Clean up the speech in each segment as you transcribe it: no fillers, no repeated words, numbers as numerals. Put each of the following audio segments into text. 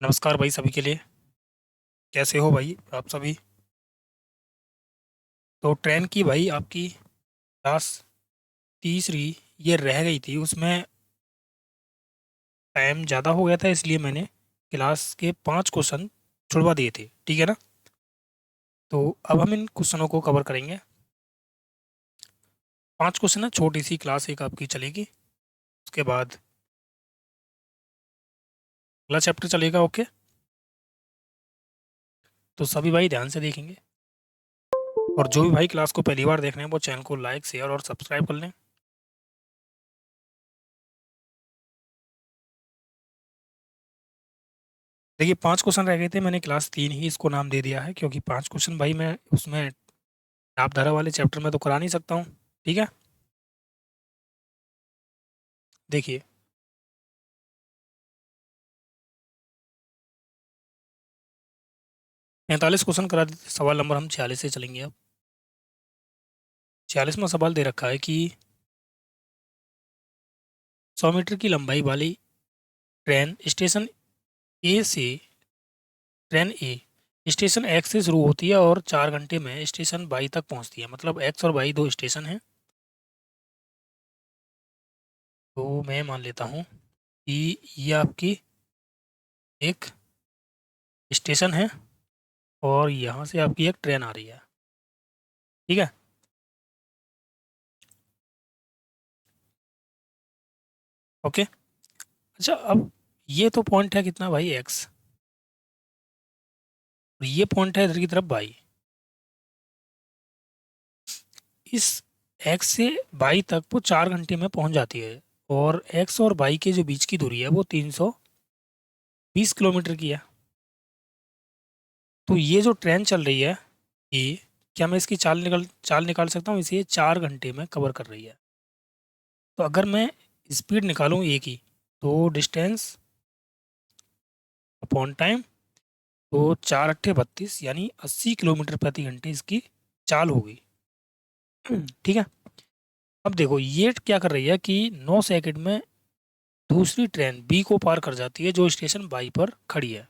नमस्कार भाई सभी के लिए। कैसे हो भाई आप सभी? तो ट्रेन की भाई आपकी क्लास तीसरी ये रह गई थी, उसमें टाइम ज़्यादा हो गया था, इसलिए मैंने क्लास के 5 क्वेश्चन छुड़वा दिए थे, ठीक है ना। तो अब हम इन क्वेश्चनों को कवर करेंगे। 5 क्वेश्चन है, छोटी सी क्लास एक आपकी चलेगी। उसके बाद अगला चैप्टर चलेगा, ओके। तो सभी भाई ध्यान से देखेंगे, और जो भी भाई क्लास को पहली बार देख रहे हैं वो चैनल को लाइक शेयर और सब्सक्राइब कर लें। देखिए 5 क्वेश्चन रह गए थे, मैंने क्लास 3 ही इसको नाम दे दिया है, क्योंकि 5 क्वेश्चन भाई मैं उसमें आप धारा वाले चैप्टर में तो करा नहीं सकता हूँ, ठीक है। देखिए 45 क्वेश्चन करा देते, सवाल नंबर हम 46 से चलेंगे अब। 46वां सवाल दे रखा है कि 100 मीटर की लंबाई वाली ट्रेन स्टेशन ए से ट्रेन ए स्टेशन एक्स से शुरू होती है और 4 घंटे में स्टेशन बाई तक पहुंचती है। मतलब एक्स और वाई दो स्टेशन हैं। तो मैं मान लेता हूँ कि ये आपकी एक स्टेशन है, और यहाँ से आपकी एक ट्रेन आ रही है, ठीक है। ओके। अच्छा, अब ये तो पॉइंट है कितना भाई, एक्स, और ये पॉइंट है इधर की तरफ बाई। इस एक्स से बाई तक वो 4 घंटे में पहुंच जाती है, और एक्स और बाई के जो बीच की दूरी है वो 320 किलोमीटर की है। तो ये जो ट्रेन चल रही है, ये क्या मैं इसकी चाल निकाल सकता हूँ? इसे 4 घंटे में कवर कर रही है। तो अगर मैं स्पीड निकालूँ ए की, तो डिस्टेंस अपॉन टाइम, तो 4 अट्ठे 32 यानी 80 किलोमीटर प्रति घंटे इसकी चाल होगी। ठीक है। अब देखो ये क्या कर रही है कि 9 सेकंड में दूसरी ट्रेन बी को पार कर जाती है, जो स्टेशन बाई पर खड़ी है।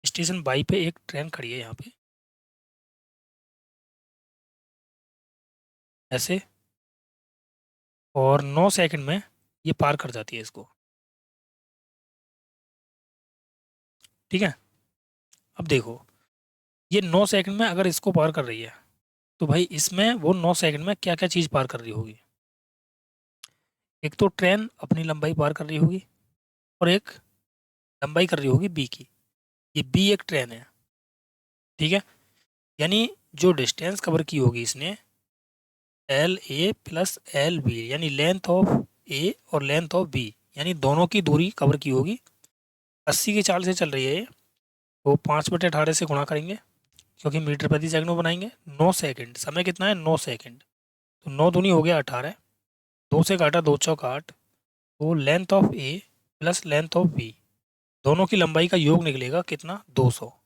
स्टेशन बाई पे एक ट्रेन खड़ी है यहाँ पे, ऐसे, और 9 सेकंड में ये पार कर जाती है इसको, ठीक है। अब देखो ये 9 सेकंड में अगर इसको पार कर रही है, तो भाई इसमें वो 9 सेकंड में क्या क्या चीज़ पार कर रही होगी? एक तो ट्रेन अपनी लंबाई पार कर रही होगी, और एक लंबाई कर रही होगी बी की। ये बी एक ट्रेन है, ठीक है। यानी जो डिस्टेंस कवर की होगी इसने, L A plus L B, यानी लेंथ ऑफ ए और लेंथ ऑफ बी, यानी दोनों की दूरी कवर की होगी। 80 की चाल से चल रही है ये, तो 5/18 से गुणा करेंगे, क्योंकि मीटर प्रति सेकंड में बनाएंगे। 9 सेकंड, समय कितना है? 9 सेकंड। तो 9 दूनी हो गया 18, 2 से काटा, 2 चौक 8। तो length of A plus length of B, दोनों की लंबाई का योग निकलेगा कितना? 200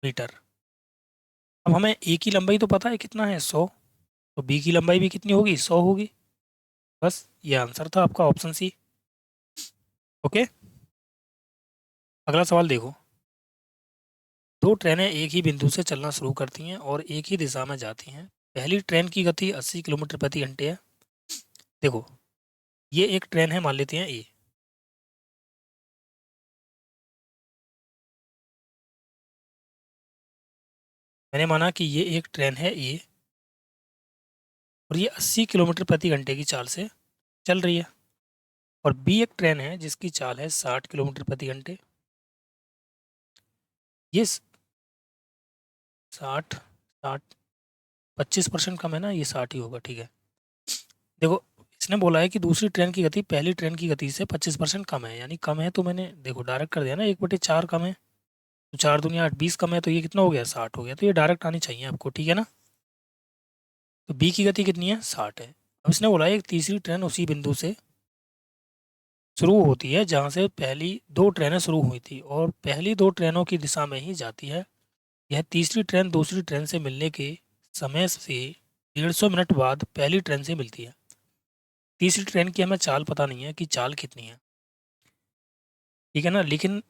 मीटर। अब हमें ए की लंबाई तो पता है कितना है, 100। तो बी की लंबाई भी कितनी होगी? 100 होगी। बस ये आंसर था आपका, ऑप्शन सी। ओके। अगला सवाल देखो। दो ट्रेनें एक ही बिंदु से चलना शुरू करती हैं और एक ही दिशा में जाती हैं। पहली ट्रेन की गति 80 किलोमीटर प्रति घंटे है। देखो ये एक ट्रेन है, मान लेते हैं ए। मैंने माना कि ये एक ट्रेन है ए, और ये 80 किलोमीटर प्रति घंटे की चाल से चल रही है। और बी एक ट्रेन है जिसकी चाल है 60 किलोमीटर प्रति घंटे। ये 60, 60, 25% कम है ना, ये 60 ही होगा, ठीक है। देखो इसने बोला है कि दूसरी ट्रेन की गति पहली ट्रेन की गति से 25% कम है, यानी कम है, तो मैंने देखो डायरेक्ट कर दिया ना, 1/4 कम है। तो 4 दूनी 8, 20 कम है, तो ये कितना हो गया? 60 हो गया। तो ये डायरेक्ट आनी चाहिए आपको, ठीक है ना। तो बी की गति कितनी है? 60 है। अब इसने बोला है एक तीसरी ट्रेन उसी बिंदु से शुरू होती है जहाँ से पहली दो ट्रेनें शुरू हुई थी, और पहली दो ट्रेनों की दिशा में ही जाती है। यह तीसरी ट्रेन दूसरी ट्रेन से मिलने के समय से 150 मिनट बाद पहली ट्रेन से मिलती है। तीसरी ट्रेन की हमें चाल पता नहीं है कि चाल कितनी है, ठीक है ना। लेकिन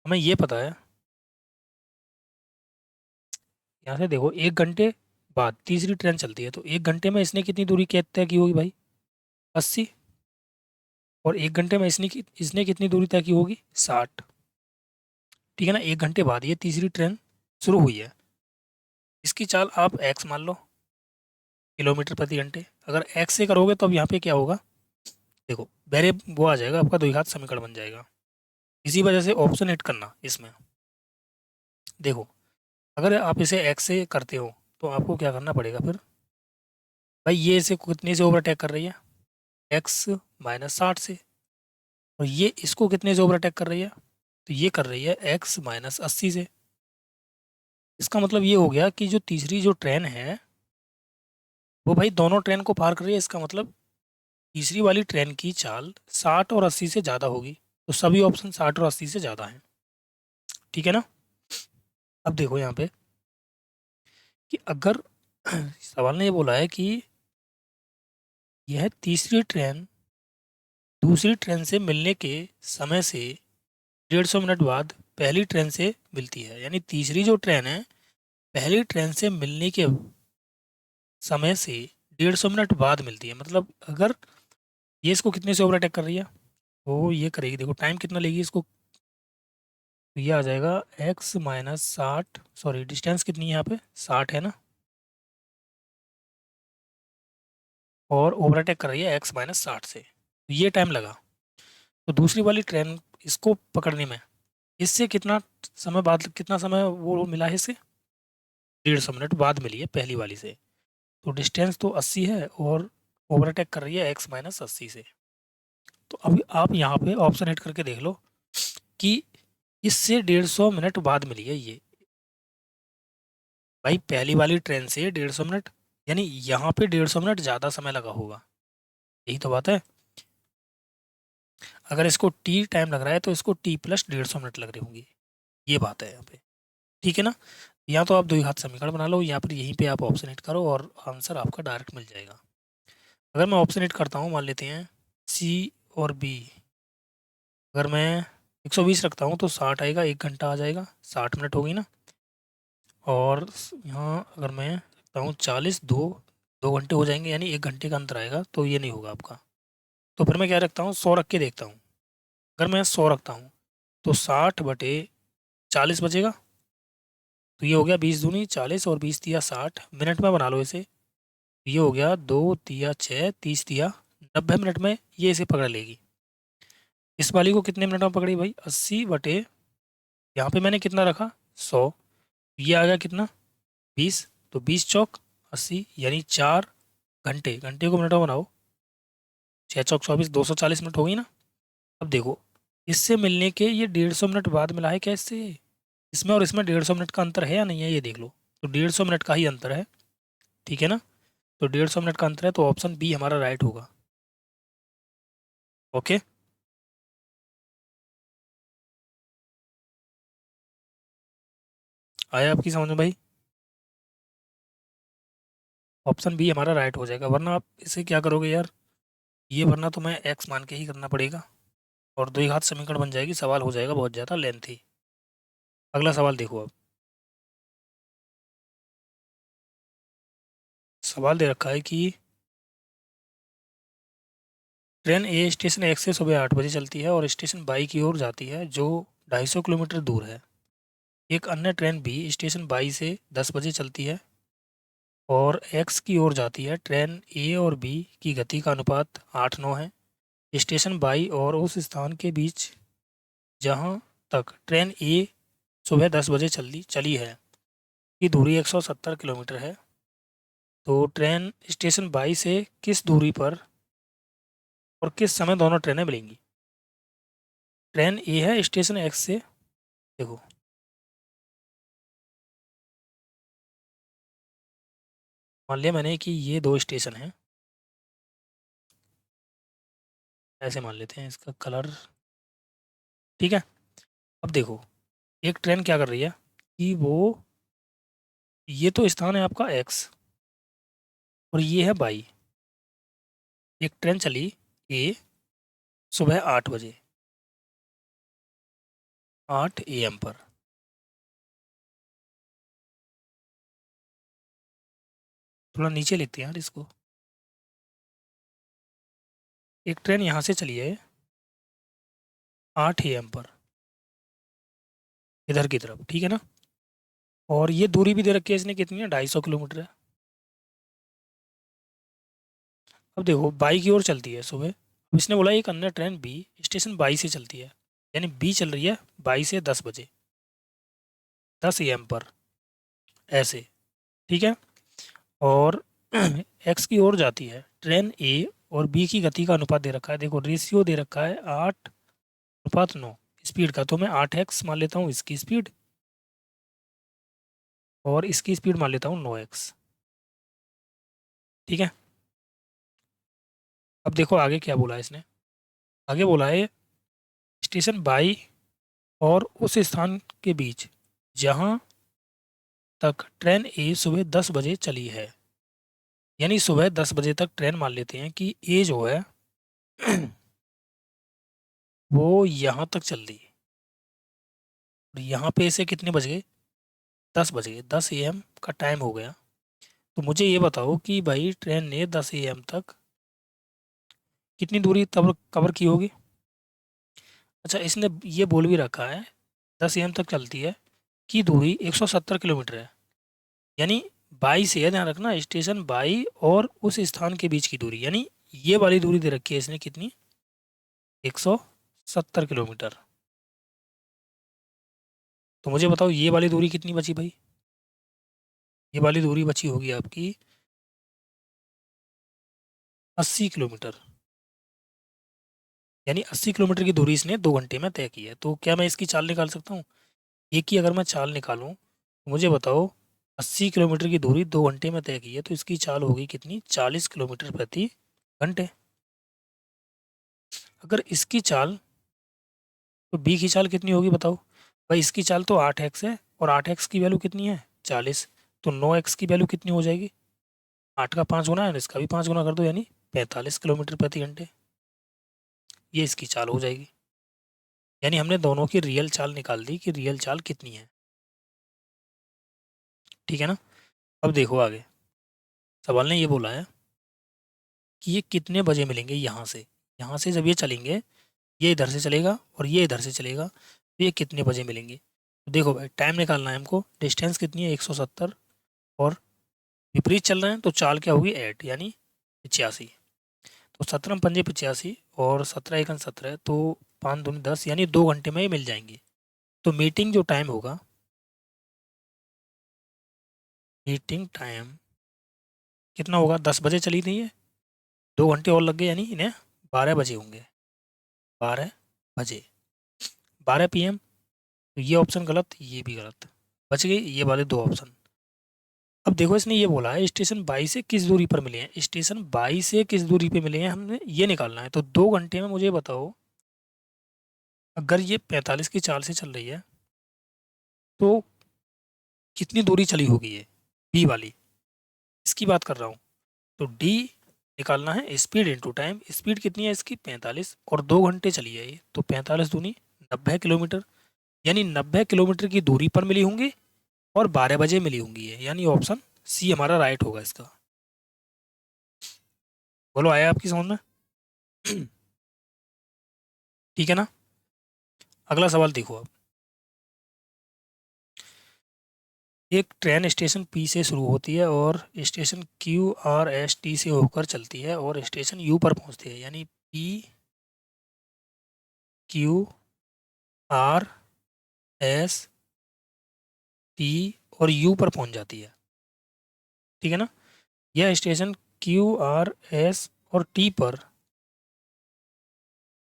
हमें ये पता है, यहाँ से देखो 1 घंटे बाद तीसरी ट्रेन चलती है, तो 1 घंटे में इसने कितनी दूरी तय की होगी भाई? 80। और 1 घंटे में इसने कितनी दूरी तय की होगी? 60। ठीक है ना? 1 घंटे बाद ये तीसरी ट्रेन शुरू हुई है। इसकी चाल आप एक्स मान लो, किलोमीटर प्रति घंटे। अगर एक्स से करोगे तो अब यहाँ पे क्या होगा? देखो वेरे वो आ जाएगा, आपका द्विघात समीकरण बन जाएगा। इसी वजह से ऑप्शन हिट करना इसमें। देखो अगर आप इसे एक्स से करते हो तो आपको क्या करना पड़ेगा फिर? भाई ये इसे कितने से ओवरटेक कर रही है? एक्स माइनस 60 से। और ये इसको कितने से ओवरटेक कर रही है? तो ये कर रही है एक्स माइनस 80 से। इसका मतलब ये हो गया कि जो तीसरी जो ट्रेन है वो भाई दोनों ट्रेन को पार कर रही है। इसका मतलब तीसरी वाली ट्रेन की चाल 60 और 80 से ज़्यादा होगी। तो सभी ऑप्शन 60 और 80 से ज़्यादा हैं। ठीक है ना? अब देखो यहाँ पे कि अगर सवाल ने ये बोला है कि यह तीसरी ट्रेन दूसरी ट्रेन से मिलने के समय से 150 मिनट बाद पहली ट्रेन से मिलती है। यानी तीसरी जो ट्रेन है पहली ट्रेन से मिलने के समय से 150 मिनट बाद मिलती है। मतलब अगर ये इसको कितने से ओवरटेक कर रही है? वो ये करेगी, देखो टाइम कितना लेगी इसको। तो ये आ जाएगा एक्स माइनस 60, सॉरी डिस्टेंस कितनी है यहाँ पे? 60 है ना? और ओवरटेक कर रही है एक्स माइनस 60 से, तो ये टाइम लगा। तो दूसरी वाली ट्रेन इसको पकड़ने में इससे कितना समय बाद, कितना समय वो मिला है इसे? 150 मिनट बाद मिली है पहली वाली से। तो डिस्टेंस तो 80 है और ओवरटेक कर रही है एक्स माइनस 80 से। तो अभी आप यहाँ पे ऑप्शन हिट करके देख लो कि इससे 150 मिनट बाद मिली है ये। भाई पहली वाली ट्रेन से 150 मिनट, यानी यहाँ पे 150 मिनट ज़्यादा समय लगा होगा। यही तो बात है। अगर इसको टी टाइम लग रहा है तो इसको टी प्लस 150 मिनट लग रही होंगी। ये बात है यहाँ पे। ठीक है ना? या तो आप द्विघात समीकरण बना लो या फिर यहीं पे आप ऑप्शन हिट करो और आंसर आपका डायरेक्ट मिल जाएगा। अगर मैं ऑप्शन हिट करता हूँ, मान लेते हैं सी और बी। अगर मैं 120 रखता हूँ तो 60 आएगा, 1 घंटा आ जाएगा, 60 मिनट होगी ना। और यहाँ अगर मैं रखता हूँ 40, 2 घंटे हो जाएंगे, यानी 1 घंटे का अंतर आएगा, तो ये नहीं होगा आपका। तो फिर मैं क्या रखता हूँ, 100 रख के देखता हूँ। अगर मैं 100 रखता हूँ तो 60/40 बचेगा। तो ये हो गया 20 दूनी 40 और 20 तिया 60 मिनट में बना लो इसे। ये हो गया 2 तिया 6, 30 तिया 90 मिनट में ये इसे पकड़ लेगी। इस वाली को कितने मिनट में पकड़ी भाई? 80/, यहाँ पे मैंने कितना रखा? 100। ये आ गया कितना? 20। तो 20 चौक 80, यानी 4 घंटे। घंटे को मिनटों में बनाओ, 6 चौक 24, 240 मिनट हो गई ना। अब देखो इससे मिलने के ये 150 मिनट बाद मिला है क्या इससे? इसमें और इसमें 150 मिनट का अंतर है या नहीं है ये देख लो। तो 150 मिनट का ही अंतर है। ठीक है ना? तो 150 मिनट का अंतर है, तो ऑप्शन बी हमारा राइट होगा। ओके। आया आपकी समझ में भाई? ऑप्शन बी हमारा राइट हो जाएगा, वरना आप इसे क्या करोगे यार? ये वरना तो मैं एक्स मान के ही करना पड़ेगा और द्विघात समीकरण बन जाएगी, सवाल हो जाएगा बहुत ज़्यादा लेंथी। अगला सवाल देखो अब। सवाल दे रखा है कि ट्रेन ए स्टेशन एक से सुबह 8 बजे चलती है और स्टेशन बाई की ओर जाती है जो 250 किलोमीटर दूर है। एक अन्य ट्रेन बी स्टेशन बाई से 10 बजे चलती है और एक्स की ओर जाती है। ट्रेन ए और बी की गति का अनुपात 8-9 है। स्टेशन बाई और उस स्थान के बीच जहां तक ट्रेन ए सुबह 10 बजे चली चली है की दूरी 170 किलोमीटर है। तो ट्रेन स्टेशन बाई से किस दूरी पर और किस समय दोनों ट्रेनें मिलेंगी? ट्रेन ए है स्टेशन एक्स से, देखो मान लिया मैंने कि ये दो स्टेशन हैं, ऐसे मान लेते हैं इसका कलर। ठीक है। अब देखो एक ट्रेन क्या कर रही है कि वो, ये तो स्थान है आपका एक्स और ये है बाई। एक ट्रेन चली ए सुबह 8 बजे 8 AM पर। थोड़ा नीचे लिखते हैं यार इसको। एक ट्रेन यहाँ से चली है 8 AM पर इधर की तरफ, ठीक है ना। और ये दूरी भी दे रखी है इसने, कितनी है, 250 किलोमीटर है। अब देखो बाई की ओर चलती है सुबह। अब इसने बोला एक अन्य ट्रेन बी स्टेशन बाई से चलती है, यानी बी चल रही है बाई से 10 बजे, 10 AM पर, ऐसे, ठीक है। और एक्स की ओर जाती है ट्रेन ए, और बी की गति का अनुपात दे रखा है, देखो रेशियो दे रखा है 8:9 स्पीड का। तो मैं 8x मान लेता हूँ इसकी स्पीड, और इसकी स्पीड मान लेता हूँ 9x, ठीक है। अब देखो आगे क्या बोला है इसने। आगे बोला है स्टेशन बाई और उस स्थान के बीच जहाँ तक ट्रेन ए सुबह 10 बजे चली है, यानी सुबह 10 बजे तक ट्रेन मान लेते हैं कि ए जो है वो यहाँ तक चल रही है। और यहाँ पे इसे कितने बज गए, 10 बज गए, 10 AM का टाइम हो गया। तो मुझे ये बताओ कि भाई ट्रेन ने 10 AM तक कितनी दूरी तब कवर की होगी। अच्छा इसने ये बोल भी रखा है 10 AM तक चलती है की दूरी 170 किलोमीटर है, यानी बाई से, ध्यान रखना, स्टेशन बाई और उस स्थान के बीच की दूरी, यानी ये वाली दूरी दे रखी है इसने कितनी, 170 किलोमीटर। तो मुझे बताओ ये वाली दूरी कितनी बची भाई। ये वाली दूरी बची होगी आपकी 80 किलोमीटर, यानी 80 किलोमीटर की दूरी इसने 2 घंटे में तय की है। तो क्या मैं इसकी चाल निकाल सकता हूँ। एक ही अगर मैं चाल निकालूं तो मुझे बताओ 80 किलोमीटर की दूरी 2 घंटे में तय की है, तो इसकी चाल होगी कितनी, 40 किलोमीटर प्रति घंटे। अगर इसकी चाल, तो बी की चाल कितनी होगी बताओ। भाई इसकी चाल तो 8x है, और 8x की वैल्यू कितनी है, 40। तो 9x की वैल्यू कितनी हो जाएगी, 8 का 5 गुना है, इसका भी 5 गुना कर दो, यानी 45 किलोमीटर प्रति घंटे। ये इसकी चाल हो जाएगी। यानी हमने दोनों की रियल चाल निकाल दी कि रियल चाल कितनी है, ठीक है ना। अब देखो आगे सवाल ने ये बोला है कि ये कितने बजे मिलेंगे यहाँ से। यहाँ से जब ये चलेंगे, ये इधर से चलेगा और ये इधर से चलेगा, तो ये कितने बजे मिलेंगे। तो देखो भाई टाइम निकालना है हमको, डिस्टेंस कितनी है 170, और विपरीत चल रहे हैं तो चाल क्या होगी 8, यानी 85। तो 17 पंजे 85, और 17 एकन 17, तो 5 दूनी 10, यानी 2 घंटे में ही मिल जाएंगे। तो मीटिंग जो टाइम होगा, मीटिंग टाइम कितना होगा, 10 बजे चली थी ये, 2 घंटे और लग गए, यानी इन्हें 12 बजे होंगे, 12 बजे, 12 PM। तो ये ऑप्शन गलत, ये भी गलत, बच गई ये वाले दो ऑप्शन। अब देखो इसने ये बोला है स्टेशन बाई से किस दूरी पर मिले हैं, स्टेशन बाई से किस दूरी पे मिले हैं हमने ये निकालना है। तो 2 घंटे में मुझे बताओ, अगर ये 45 की चाल से चल रही है तो कितनी दूरी चली होगी ये, बी वाली, इसकी बात कर रहा हूँ। तो डी निकालना है, स्पीड इंटू टाइम। स्पीड कितनी है इसकी 45, और 2 घंटे चली है ये, तो 45 दूनी 90 किलोमीटर, यानी 90 किलोमीटर की दूरी पर मिली होंगी, और 12 बजे मिली होंगी ये, यानी ऑप्शन सी हमारा राइट होगा इसका। बोलो आया आपकी समझ में। ठीक है ना। अगला सवाल देखो अब। एक ट्रेन स्टेशन पी से शुरू होती है और स्टेशन QRST से होकर चलती है और स्टेशन यू पर पहुंचती है, यानी PQRST और यू पर पहुंच जाती है, ठीक है ना। यह स्टेशन QRS और T पर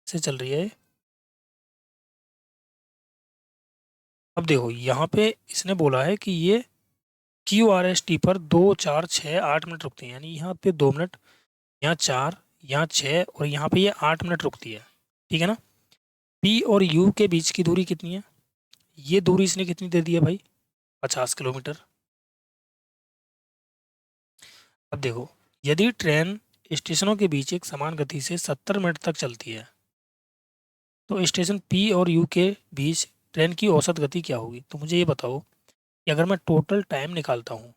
से चल रही है। अब देखो यहाँ पे इसने बोला है कि ये QRST पर 2 4 6 8 मिनट रुकती है, यानी यहाँ पे 2 मिनट, यहाँ 4, यहाँ 6, और यहाँ पे ये 8 मिनट रुकती है, ठीक है ना। पी और यू के बीच की दूरी कितनी है, ये दूरी इसने कितनी दे दी है भाई, 50 किलोमीटर। अब देखो यदि ट्रेन स्टेशनों के बीच एक समान गति से 70 मिनट तक चलती है, तो स्टेशन पी और यू के बीच ट्रेन की औसत गति क्या होगी। तो मुझे ये बताओ कि अगर मैं टोटल टाइम निकालता हूँ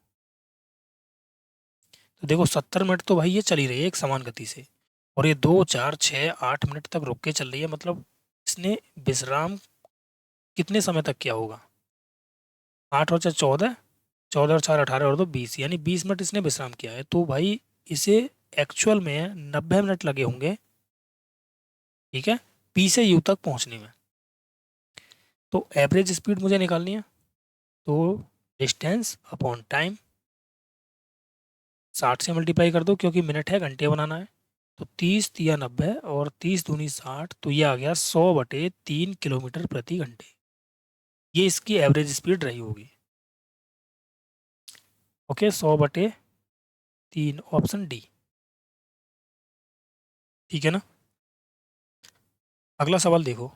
तो देखो 70 मिनट तो भाई ये चली रही है एक समान गति से, और ये 2 4 6 8 मिनट तक रुक के चल रही है, मतलब इसने विश्राम कितने समय तक किया होगा। 8 और 4 14, 14 और 4 18 और 2 20, यानी 20 मिनट इसने विश्राम किया है। तो भाई इसे एक्चुअल में 90 मिनट लगे होंगे, ठीक है, पी से यू तक पहुंचने में। तो एवरेज स्पीड मुझे निकालनी है, तो डिस्टेंस अपॉन टाइम 60 से मल्टीप्लाई कर दो क्योंकि मिनट है, घंटे बनाना है। तो 30 × 3 = 90 और 30 × 2 = 60, तो ये आ गया 100/3 किलोमीटर प्रति घंटे। ये इसकी एवरेज स्पीड रही होगी। ओके, 100/3, ऑप्शन डी, ठीक है ना। अगला सवाल देखो,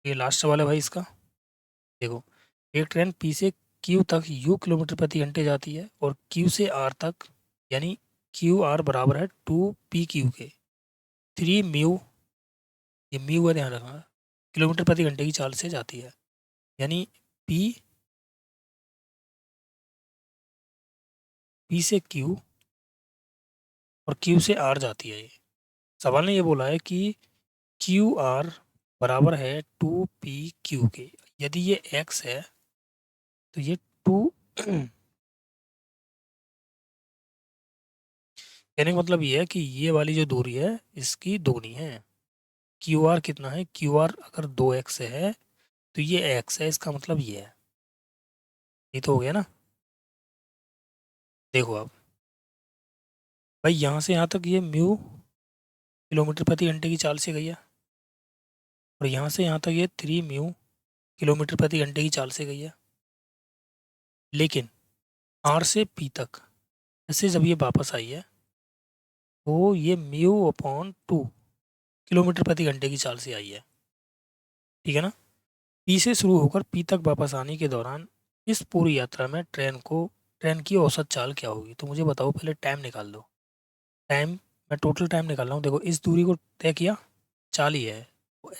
ये लास्ट सवाल है भाई इसका। देखो, एक ट्रेन पी से क्यू तक यू किलोमीटर प्रति घंटे जाती है और क्यू से आर तक, यानी क्यू आर बराबर है 2 PQ के 3 म्यू, ये म्यू है ध्यान रखना, किलोमीटर प्रति घंटे की चाल से जाती है। यानी पी पी से क्यू और क्यू से आर जाती है। ये सवाल ने ये बोला है कि क्यू आर बराबर है 2 PQ के। यदि ये एक्स है तो ये 2 कहने का मतलब ये है कि ये वाली जो दूरी है इसकी दोगुनी है। क्यू आर कितना है, क्यू आर अगर 2x है तो ये x है, इसका मतलब ये है। ये तो हो गया ना। देखो अब भाई यहाँ से यहाँ तक ये म्यू किलोमीटर प्रति घंटे की चाल से गई है, और यहाँ से यहाँ तक ये 3 म्यू किलोमीटर प्रति घंटे की चाल से गई है। लेकिन आर से पी तक ऐसे जब ये वापस आई है तो ये μ/2 किलोमीटर प्रति घंटे की चाल से आई है, ठीक है ना। पी से शुरू होकर पी तक वापस आने के दौरान इस पूरी यात्रा में ट्रेन की औसत चाल क्या होगी। तो मुझे बताओ, पहले टाइम निकाल दो। टाइम, मैं टोटल टाइम निकाल रहा हूँ। देखो, इस दूरी को तय किया, चाल ही है, तो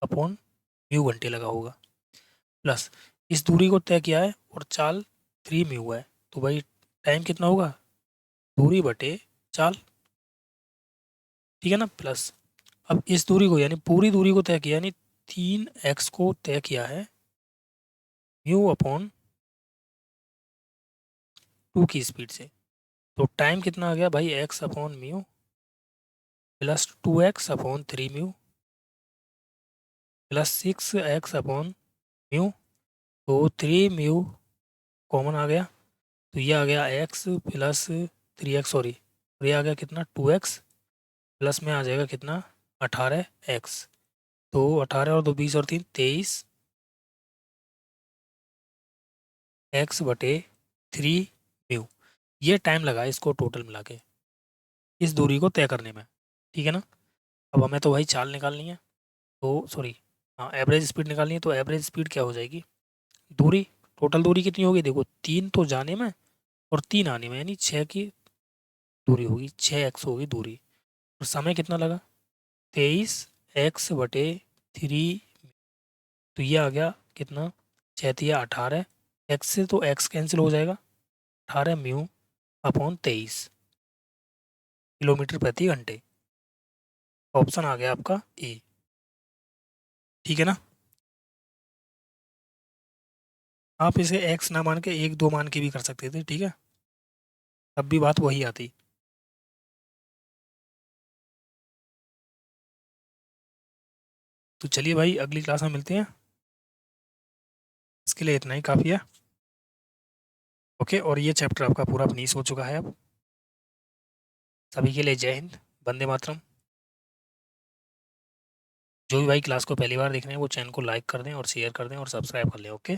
x/म्यू घंटे लगा होगा, प्लस इस दूरी को तय किया है और चाल 3 म्यू है, तो भाई टाइम कितना होगा, दूरी बटे चाल, ठीक है ना। प्लस अब इस दूरी को, यानी पूरी दूरी को तय किया, यानी 3x को तय किया है μ/2 की स्पीड से। तो टाइम कितना आ गया भाई, x/म्यू प्लस 2x/3 म्यू प्लस 6x/म्यू। तो 3 म्यू कॉमन आ गया, तो ये आ गया x प्लस 3x, सॉरी, और ये आ गया कितना 2x, प्लस में आ जाएगा कितना 18x। तो 18 और 2 20 और 3 23 x/3 म्यू। ये टाइम लगा इसको टोटल मिला के इस दूरी को तय करने में, ठीक है ना। अब हमें तो भाई चाल निकालनी है, तो सॉरी, हाँ, एवरेज स्पीड निकालनी है। तो एवरेज स्पीड क्या हो जाएगी, दूरी, टोटल दूरी कितनी होगी, देखो 3 तो जाने में और 3 आने में, यानी 6 की दूरी होगी, 6x होगी दूरी। और समय कितना लगा, 23x/3। तो ये आ गया कितना, 6×3 = 18, एक्स से तो एक्स कैंसिल हो जाएगा, 18 म्यू/23 किलोमीटर प्रति घंटे। ऑप्शन आ गया आपका ए, ठीक है ना। आप इसे एक्स ना मान के 1 2 मान के भी कर सकते थे, ठीक है, तब भी बात वही आती। तो चलिए भाई, अगली क्लास में मिलते हैं, इसके लिए इतना ही काफ़ी है। ओके, और ये चैप्टर आपका पूरा फिनिश हो चुका है अब। सभी के लिए जय हिंद, वंदे मातरम। जो भी भाई क्लास को पहली बार देख रहे हैं वो चैनल को लाइक कर दें और शेयर कर दें और सब्सक्राइब कर लें। ओके।